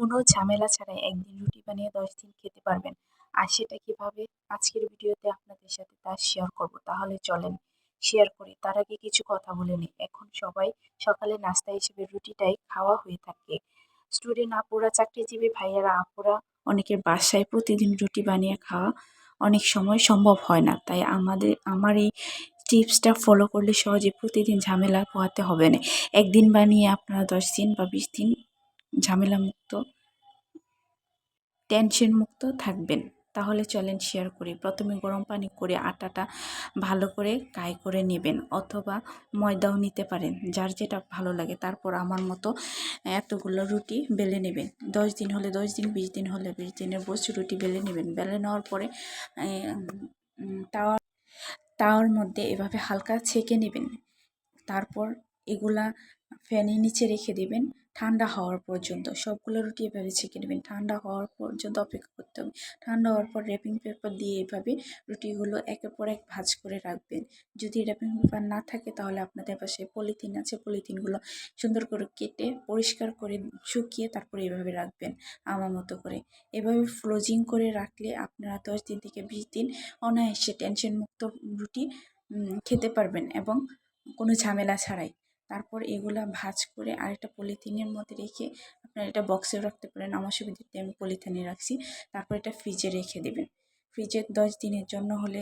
কোনো ঝামেলা ছাড়াই একদিন রুটি বানিয়ে 10 দিন খেতে পারবেন। আর সেটা কিভাবে আজকের ভিডিওতে আপনাদের সাথে তা শেয়ার করব। তাহলে চলেন শেয়ার করি। তার আগে কিছু কথা বলে নিই। এখন সবাই সকালে নাস্তা হিসেবে রুটিটাই খাওয়া হয়ে থাকে। স্টুডেন্ট আপুরা, চাকরিজীবী ভাইয়েরা আপুরা অনেকের বাসায় প্রতিদিন রুটি বানিয়ে খাওয়া অনেক সময় সম্ভব হয় না। তাই আমার এই টিপসটা ফলো করলে সহজে প্রতিদিন ঝামেলা পোহাতে হবে না। একদিন বানিয়ে আপনারা 10 দিন বা 20 দিন ঝামেলামুক্ত, টেনশন মুক্ত থাকবেন। তাহলে চলেন শেয়ার করি। প্রথমে গরম পানি করে আটাটা ভালো করে কাই করে নেবেন, অথবা ময়দাও নিতে পারেন, যার যেটা ভালো লাগে। তারপর আমার মতো এতগুলো রুটি বেলে নেবেন। 10 দিন হলে 10 দিন, 20 দিন হলে 20 দিনের বসে রুটি বেলে নেবেন। বেলে নেওয়ার পরে তাওয়ার মধ্যে এভাবে হালকা ছেঁকে নেবেন। তারপর এগুলা ফ্যানের নিচে রেখে দেবেন ঠান্ডা হওয়ার পর্যন্ত। সবগুলো রুটি এভাবে ছেঁকে নেবেন, ঠান্ডা হওয়ার পর্যন্ত অপেক্ষা করতে হবে। ঠান্ডা হওয়ার পর র্যাপিং পেপার দিয়ে এভাবে রুটিগুলো একের পর এক ভাঁজ করে রাখবেন। যদি র্যাপিং পেপার না থাকে তাহলে আপনাদের পাশে পলিথিন আছে, পলিথিনগুলো সুন্দর করে কেটে পরিষ্কার করে শুকিয়ে তারপরে এভাবে রাখবেন আমার মতো করে। এভাবে ফ্রোজিং করে রাখলে আপনারা 10 দিন থেকে 20 দিন অনায়াসে টেনশন মুক্ত রুটি খেতে পারবেন এবং কোনো ঝামেলা ছাড়াই। তারপর এগুলা ভাঁজ করে আরেকটা পলিথিনের মধ্যে রেখে আপনারা এটা বক্সেও রাখতে পারেন। আমার সুবিধাতে আমি পলিথিনে রাখছি। তারপর এটা ফ্রিজে রেখে দেবেন। ফ্রিজে 10 দিনের জন্য হলে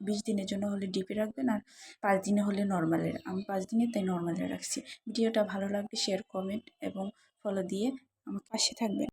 20 দিনের জন্য হলে ডিপে রাখবেন, আর 5 দিনে হলে নর্মালে। আমি 5 দিনে তাই নর্মালে রাখছি। ভিডিওটা ভালো লাগলে শেয়ার, কমেন্ট এবং ফলো দিয়ে আমার পাশে থাকবেন।